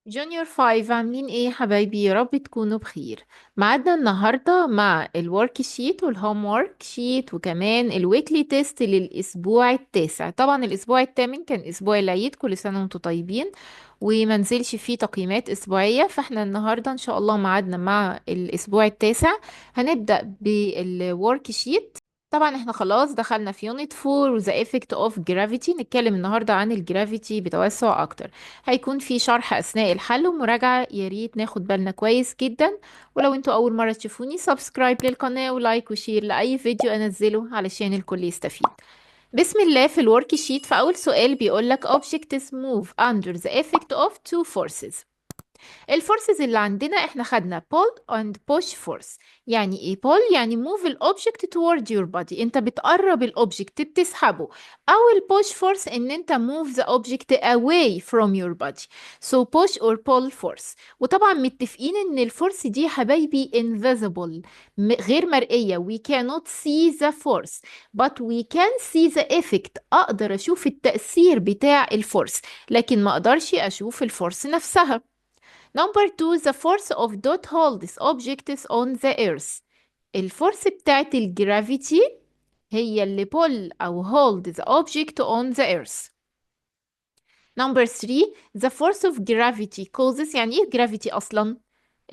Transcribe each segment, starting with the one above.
جونيور 5 عاملين ايه يا حبايبي؟ يا رب تكونوا بخير. معادنا النهارده مع الورك شيت والهوم ورك شيت وكمان الويكلي تيست للاسبوع التاسع. طبعا الاسبوع الثامن كان اسبوع العيد، كل سنه وانتم طيبين، ومنزلش فيه تقييمات اسبوعيه. فاحنا النهارده ان شاء الله معادنا مع الاسبوع التاسع. هنبدا بالورك شيت. طبعا احنا خلاص دخلنا في يونت 4 وذا افكت اوف جرافيتي. نتكلم النهارده عن الجرافيتي بتوسع اكتر. هيكون في شرح أثناء الحل ومراجعة، يا ريت ناخد بالنا كويس جدا. ولو انتوا أول مرة تشوفوني، سبسكرايب للقناة ولايك وشير لأي فيديو أنزله علشان الكل يستفيد. بسم الله. في الورك شيت في أول سؤال بيقولك objects move under the effect of two forces. الفورسز اللي عندنا احنا خدنا pull and push force. يعني ايه pull؟ يعني move الobject toward your body، انت بتقرب الobject بتسحبه. او الpush force ان انت move the object away from your body. So push or pull force. وطبعا متفقين ان الفورس دي يا حبايبي invisible، غير مرئية. we cannot see the force but we can see the effect. اقدر اشوف التأثير بتاع الفورس لكن ما اقدرش اشوف الفورس نفسها. Number two, the force of dot holds objects on the earth. الفورس بتاعت الجرافيتي هي اللي pull أو hold the object on the earth. Number three, the force of gravity causes. يعني ايه gravity أصلا؟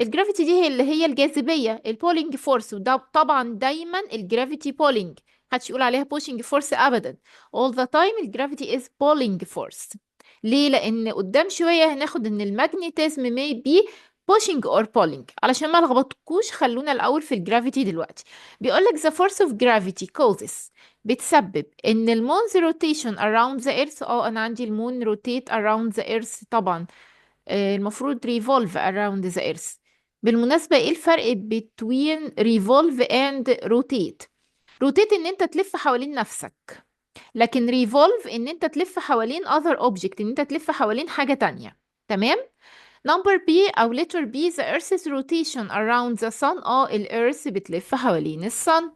الجرافيتي دي هي الجاذبية، البولينج فورس. وده طبعا دايما الجرافيتي بولينج، محدش يقول عليها pushing force أبدا. All the time الجرافيتي is pulling force. ليه؟ لأن قدام شوية هناخد إن المagnetism may be pushing or pulling. علشان ما لخبطكوش خلونا الأول في الجرافيتي دلوقتي. بيقولك the force of gravity causes، بتسبب ان المون's rotation around the earth. انا عندي المون rotate around the earth طبعا. المفروض revolve around the earth. بالمناسبة ايه الفرق between revolve and rotate؟ rotate ان انت تلف حوالين نفسك، لكن revolve ان انت تلف حوالين other object، ان انت تلف حوالين حاجة تانية. تمام. number B او letter B the earth's rotation around the sun. الارث بتلف حوالين الصن.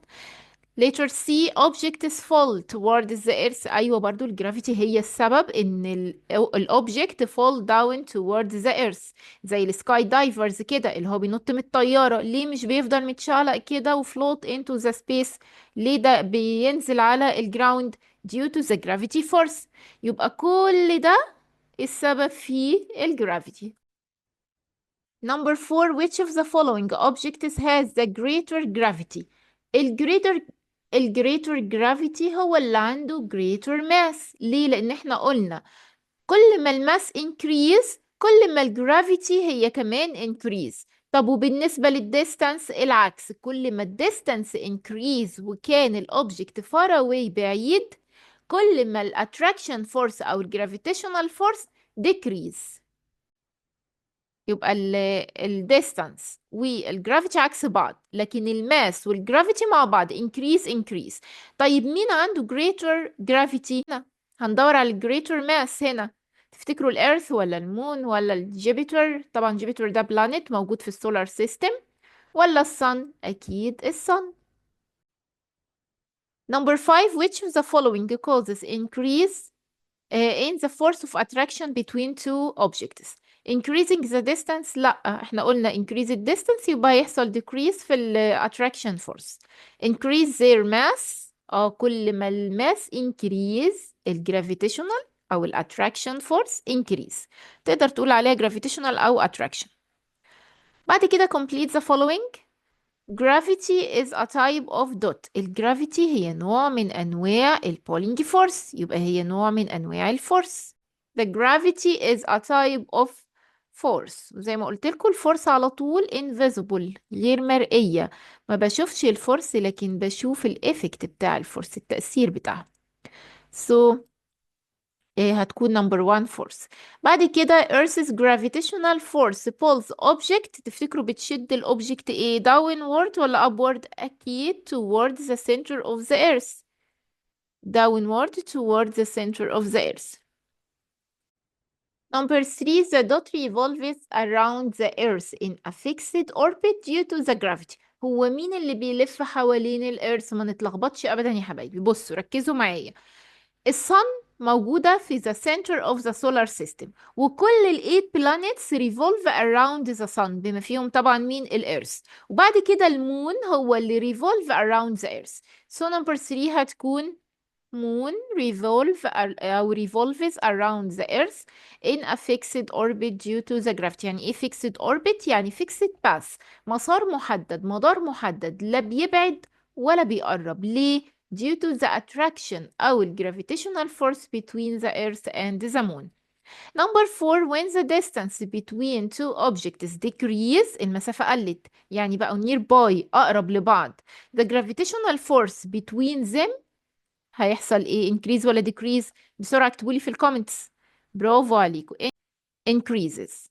letter C objects fall towards the earth. ايوه برضو الجرافيتي هي السبب ان الاوبجكت fall down towards the earth. زي السكاي دايفرز كده اللي هو بينط من الطيارة، ليه مش بيفضل متشعلق كده وفلوت into the space؟ ليه ده بينزل على الجراوند؟ due to the gravity force. يبقى كل ده السبب في الجرافيتي. Number four, which of the following objects has the greater gravity؟ الجريتر الجريتر جرافيتي هو اللي عنده greater mass. ليه؟ لأن احنا قلنا كل ما الماس increase كل ما الجرافيتي هي كمان increase. طب وبالنسبة للديستانس العكس، كل ما الديستانس increase وكان الأوبجكت far away بعيد، كل ما الاتراكشن فورس أو الجرافيتيشنال فورس decrease. يبقى الديستانس والجرافيتي عكس بعض، لكن الماس والجرافيتي مع بعض increase. طيب مين عنده greater gravity هنا؟ هندور على greater mass هنا. تفتكروا الارث ولا المون ولا الجوبيتر؟ طبعا جوبيتر ده بلانيت موجود في السولار سيستم. ولا الصن؟ اكيد الصن. Number five, which of the following causes increase in the force of attraction between two objects؟ increasing the distance؟ لا، احنا قلنا increase the distance يبقى يحصل decrease في ال attraction force. increase their mass، كل ما الماس increase gravitational او attraction force increase. تقدر تقول عليها gravitational او attraction. بعد كده complete the following. Gravity is a type of dot. الجرافيتي هي نوع من أنواع البولينج فورس، يبقى هي نوع من أنواع الفورس. The gravity is a type of force. وزي ما قلت لكم الفورس على طول invisible، غير مرئية. ما بشوفش الفورس لكن بشوف الإفكت بتاع الفورس، التأثير بتاعها. So هتكون number one force. بعد كده Earth's gravitational force pulls object. تفتكروا بتشد الأوبجكت ايه؟ downward ولا upward؟ أكيد towards the center of the earth. downward towards the center of the earth. Number three, the dot revolves around the earth in a fixed orbit due to the gravity. هو مين اللي بيلف حوالين الارث؟ ما نتلخبطش ابدا يا حبايبي. بصوا ركزوا معايا. الصن موجودة في the center of the solar system، وكل ال 8 planets revolve around the sun بما فيهم طبعا مين؟ الإيرث. وبعد كده المون هو اللي revolve around the earth. so number 3 هتكون moon أو revolves around the earth in a fixed orbit due to the gravity. يعني ايه fixed orbit؟ يعني fixed path، مسار محدد، مدار محدد، لا بيبعد ولا بيقرب. ليه؟ due to the attraction أو ال gravitational force between the earth and the moon. Number 4 when the distance between two objects decrease، المسافة قلت يعني بقوا nearby أقرب لبعض، the gravitational force between them هيحصل ايه؟ increase ولا decrease؟ بسرعة اكتبولي في الكومنتس. برافو عليكم. increases.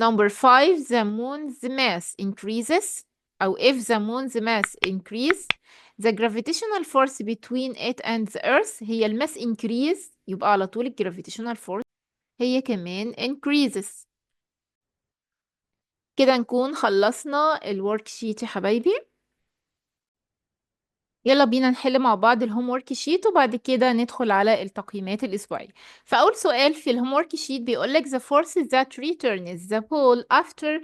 Number 5 the moon's mass increases، أو if the moon's mass increase the gravitational force between it and the earth هي الماس increase، يبقى على طول gravitational force هي كمان increases. كده نكون خلصنا الورك شيت يا حبايبي. يلا بينا نحل مع بعض الهوم ورك شيت وبعد كده ندخل على التقييمات الأسبوعية. فأول سؤال في الهوم ورك شيت بيقولك the forces that returns the pole after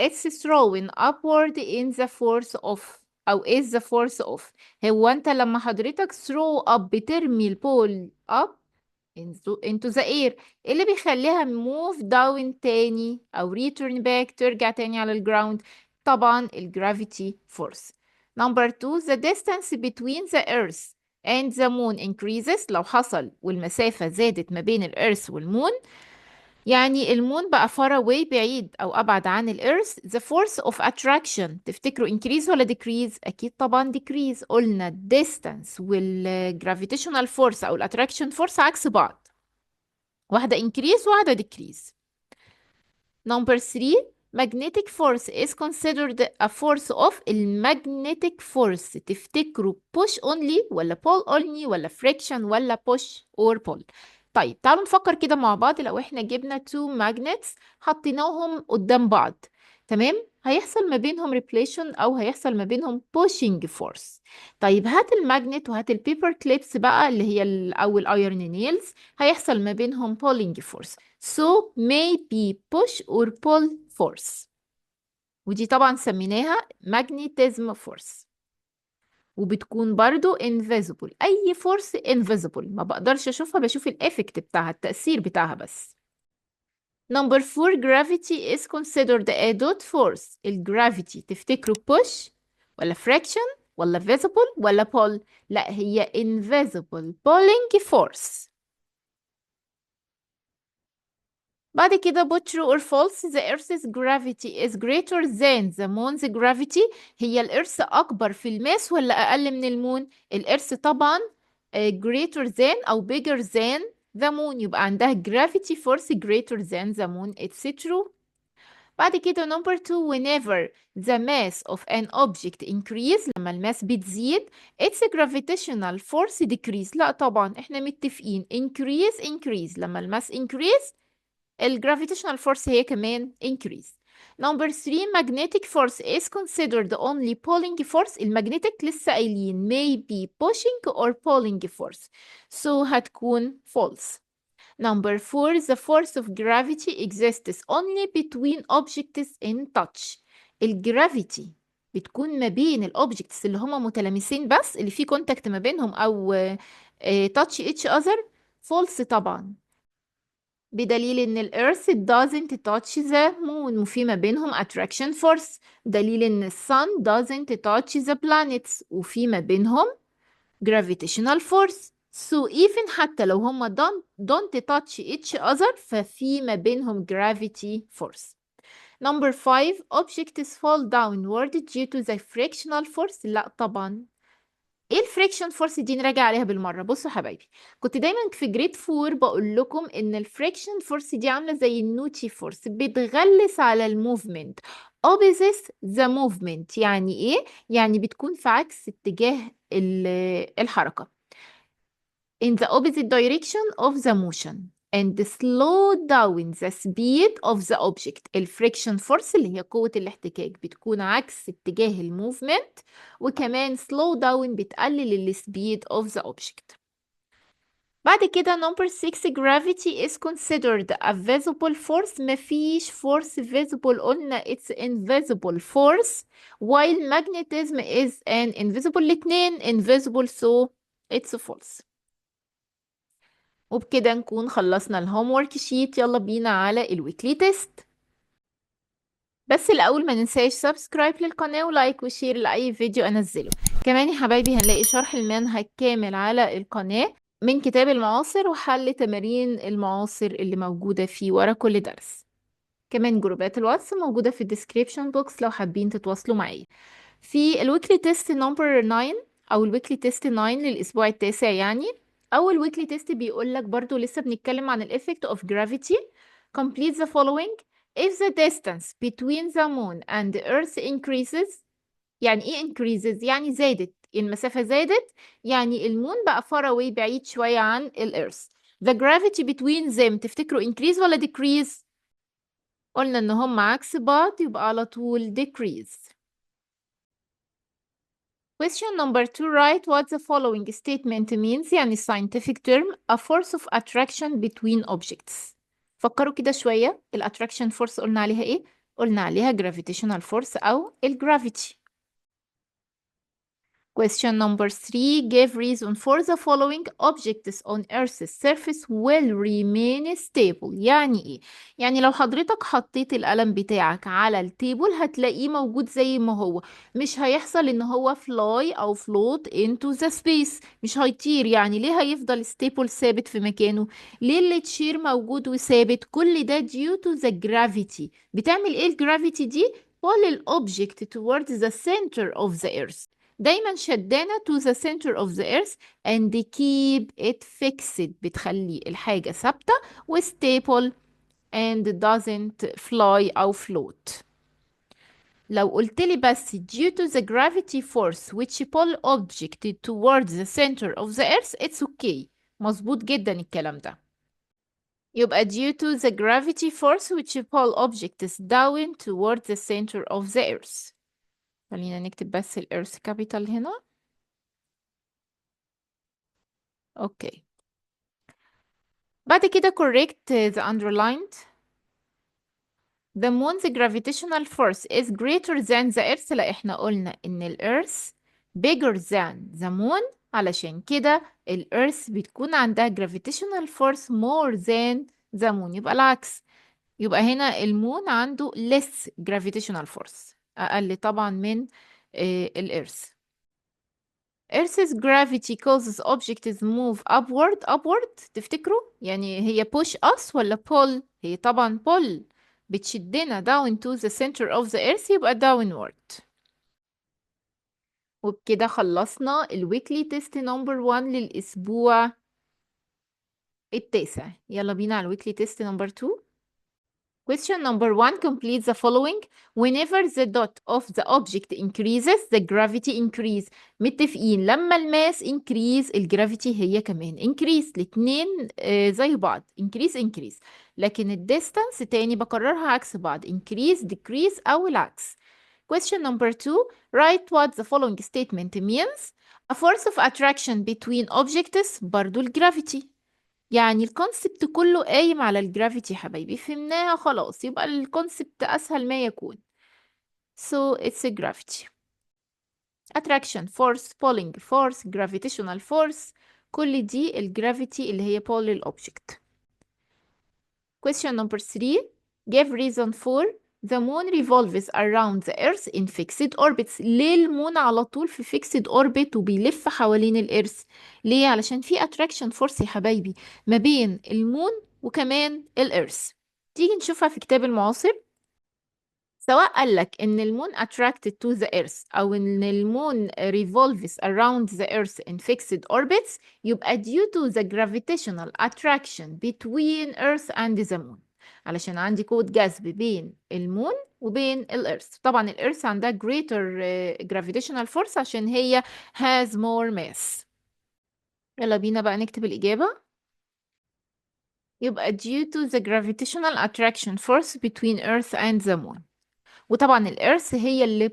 it's thrown upward in the force of، أو is the force of. هو أنت لما حضرتك throw up بترمي البول up into the air، إيه اللي بيخليها move down تاني أو return back ترجع تاني على الجراوند؟ طبعا الجرافيتي فورس. Number 2 the distance between the earth and the moon increases، لو حصل والمسافة زادت ما بين الأرث والمون، يعني المون بقى far away بعيد أو أبعد عن الأرث، the force of attraction تفتكروا increase ولا decrease؟ أكيد طبعا decrease. قلنا distance وال gravitational force أو ال attraction force عكس بعض، واحدة increase وواحدة decrease. Number 3 magnetic force is considered a force of. المagnetic force تفتكروا push only ولا pull only ولا friction ولا push or pull؟ طيب تعالوا نفكر كده مع بعض. لو احنا جبنا two magnets حطيناهم قدام بعض، تمام، هيحصل ما بينهم repletion او هيحصل ما بينهم pushing force. طيب هات الماجنت وهات البيبر كليبس بقى اللي هي او الايرون نيلز، هيحصل ما بينهم pulling force. So maybe push or pull force، ودي طبعا سميناها magnetism force، وبتكون برضو invisible. أي force invisible ما بقدرش أشوفها، بشوف الإفكت بتاعها، التأثير بتاعها بس. Number 4 gravity is considered a dot force. الجرافيتي تفتكروا push ولا friction ولا visible ولا pull؟ لا، هي invisible pulling force. بعد كده put true or false the earth's gravity is greater than the moon's gravity. هي الارث اكبر في الماس ولا اقل من المون؟ الارث طبعا greater than او bigger than the moon، يبقى عندها gravity force greater than the moon. it's true. بعد كده number 2 whenever the mass of an object increase، لما الماس بتزيد its gravitational force decrease. لا طبعا احنا متفقين increase لما الماس increase الجرافيتيشنال فورس هي كمان increase. Number 3 magnetic force is considered only pulling force. المagnetic لسه قايلين may be pushing or pulling force، so هتكون false. Number 4 the force of gravity exists only between objects in touch. الجرافيتي بتكون ما بين الاوبجكتس اللي هما متلامسين بس، اللي فيه كونتاكت ما بينهم او touch each other. false طبعا، بدليل ان الارث doesn't touch the moon وفي ما بينهم attraction force، دليل ان الsun doesn't touch the planets وفي ما بينهم gravitational force. so even حتى لو هما don't touch each other ففي ما بينهم gravity force. Number 5 objects fall downward due to the frictional force. لا طبعا. ايه الفريكشن فورس دي؟ نراجع عليها بالمره. بصوا حبايبي، كنت دايما في جريد 4 بقول لكم ان الفريكشن فورس دي عامله زي النوتي فورس، بتغلس على الموفمنت opposite the movement. يعني ايه؟ يعني بتكون في عكس اتجاه الحركه in the opposite direction of the motion. and slow down the speed of the object. الفريكشن فورس اللي هي قوة الاحتكاك بتكون عكس اتجاه الموفمنت، وكمان slow down بتقلل السبيد of the object. بعد كده number 6 gravity is considered a visible force. مفيش force visible، قلنا it's invisible force while magnetism is an invisible. الاتنين invisible so it's false. وبكده نكون خلصنا الهوم ورك شيت. يلا بينا على الويكلي تيست. بس الأول ما ننساش سبسكرايب للقناة ولايك وشير لأي فيديو أنزله. كمان يا حبايبي هنلاقي شرح المنهج كامل على القناة من كتاب المعاصر وحل تمارين المعاصر اللي موجودة فيه ورا كل درس. كمان جروبات الواتس موجودة في الديسكريبشن بوكس لو حابين تتواصلوا معايا. في الويكلي تيست نمبر 9 أو الويكلي تيست 9 للأسبوع التاسع يعني. أول ويكلي تيست بيقول لك برضو لسه بنتكلم عن ال effect of gravity. Complete the following. If the distance between the moon and the earth increases. يعني ايه increases؟ يعني زادت، المسافة زادت، يعني المون بقى far away بعيد شوية عن الأرث. The gravity between them تفتكروا increase ولا decrease؟ قلنا ان هم عكس بعض يبقى على طول decrease. Question number 2. Write what the following statement means. يعني scientific term a force of attraction between objects. فكروا كده شوية. ال attraction force قلنا عليها ايه؟ قلنا عليها gravitational force أو ال gravity. Question number 3. Give reason for the following. Objects on Earth's surface will remain stable. يعني ايه؟ يعني لو حضرتك حطيت القلم بتاعك على التيبل هتلاقيه موجود زي ما هو، مش هيحصل ان هو fly او float into the space، مش هيطير. يعني ليه هيفضل stable ثابت في مكانه؟ ليه اللي تشير موجود وثابت؟ كل ده due to the gravity. بتعمل ايه الجرافيتي دي؟ pull الأوبجكت towards the center of the earth. دايما شدانة to the center of the earth and keep it fixed. بتخلي الحاجة ثابتة و stable and doesn't fly أو float. لو قلت لي بس due to the gravity force which pull object towards the center of the earth it's okay. مظبوط جدا الكلام ده. يبقى due to the gravity force which pull objects down towards the center of the earth. خلينا نكتب بس ال earth capital هنا. اوكي. بعد كده correct the underlined. The moon's gravitational force is greater than the earth. لا احنا قلنا ان ال earth bigger than the moon، علشان كده ال earth بتكون عندها gravitational force more than the moon. يبقى العكس. يبقى هنا المون عنده less gravitational force، أقل طبعا من ال earth. Earth's gravity causes objects move upward. تفتكروا يعني هي push us ولا pull؟ هي طبعا pull، بتشدنا down to the center of the earth يبقى downward. وبكده خلصنا الويكلي تيست نمبر 1 للأسبوع التاسع. يلا بينا على الويكلي تيست نمبر 2. Question number 1. Complete the following. Whenever the dot of the object increases, the gravity increase. متفقين لما الماس increase الجرافيتي هي كمان increase. الاتنين زي بعض increase. لكن الديستانس تاني بكررها عكس بعض increase decrease أو العكس. Question number 2. Write what the following statement means. A force of attraction between objects برضو الجرافيتي. يعني الكونسبت كله قايم على الجرافيتي حبايبي، فهمناها خلاص، يبقى الكونسبت أسهل ما يكون. So it's a gravity. Attraction force, pulling force, gravitational force، كل دي الجرافيتي اللي هي pull الأوبجكت. Question number 3. Give reason for. The moon revolves around the earth in fixed orbits. ليه المون على طول في fixed orbit وبيلف حوالين الارث؟ ليه؟ علشان في attraction force يا حبايبي ما بين المون وكمان الارث. تيجي نشوفها في كتاب المعاصر. سواء قالك ان المون attracted to the earth او ان المون revolves around the earth in fixed orbits يبقى due to the gravitational attraction between earth and the moon. علشان عندي قوة جذب بين المون وبين الارث. طبعا الارث عندها greater gravitational force عشان هي has more mass. يلا بينا بقى نكتب الإجابة. يبقى due to the gravitational attraction force between Earth and the moon. وطبعا الإيرث هي اللي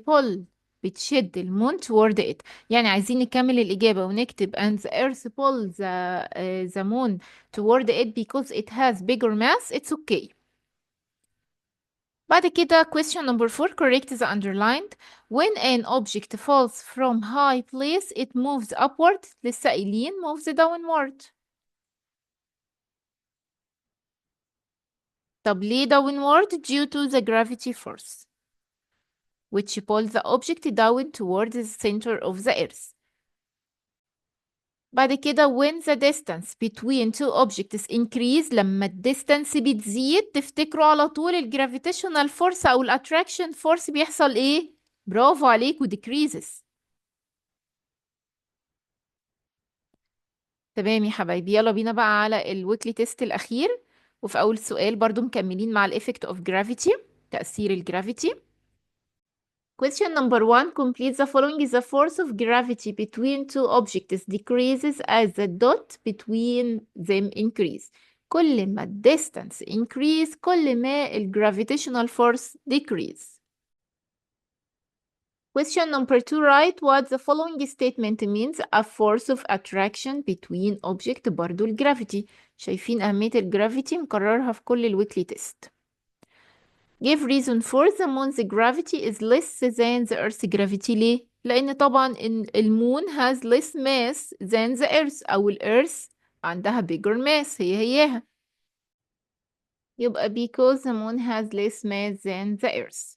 بتشد المون toward it. يعني عايزين نكمل الإجابة ونكتب and the earth pulls the moon toward it because it has bigger mass. It's okay. بعد كده question number 4 correct the underlined. When an object falls from high place it moves upward. لسه قايلين moves downward. طب ليه downward؟ due to the gravity force which pulls the object down toward the center of the earth. بعد كده when the distance between two objects increase، لما الديستانس بتزيد تفتكروا على طول الجرافيتيشنال فورس او الاتراكشن فورس بيحصل ايه؟ برافو عليكم decreases. تمام يا حبايبي، يلا بينا بقى على الويكلي تيست الاخير. وفي اول سؤال برضو مكملين مع الافكت اوف جرافيتي، تأثير الجرافيتي. Question number 1 complete the following. The force of gravity between two objects decreases as the dot between them increase. كل ما distance increase كل ما gravitational force decrease. Question number 2 write what the following statement means. A force of attraction between object. برضو الجرافيتي، شايفين أهمية الجرافيتي مكررها في كل الويكلي تيست. Give reason for the moon's gravity is less than the earth's gravity. ليه؟ لأن طبعا المون has less mass than the earth، أو الأرث عندها bigger mass هيها. يبقى because the moon has less mass than the earth.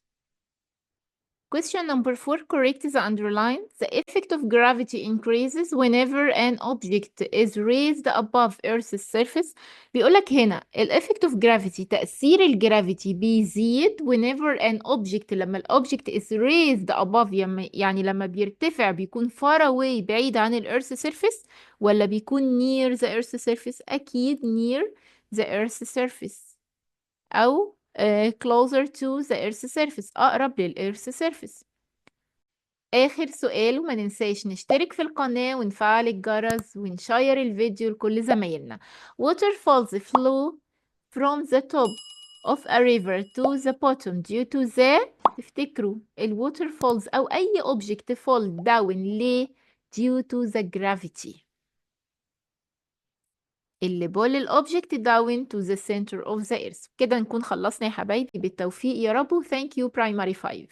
Question number 4 correct the underline. The effect of gravity increases whenever an object is raised above Earth's surface. بيقولك هنا ال effect of gravity، تأثير الجرافيتي بيزيد whenever an object، لما ال object is raised above، يعني لما بيرتفع بيكون far away بعيد عن ال Earth's surface، ولا بيكون near the Earth's surface؟ أكيد near the Earth's surface، أو closer to the Earth's surface، أقرب للإيرث surface. آخر سؤال، وما ننساش نشترك في القناة ونفعل الجرس ونشير الفيديو لكل زمايلنا. Waterfalls flow from the top of a river to the bottom due to the، تفتكروا waterfalls أو أي object fall down ليه؟ due to the gravity اللي بول الأوبجكت down to the center of the earth. كده نكون خلصنا يا حبايبي، بالتوفيق يا رب. Thank you primary 5.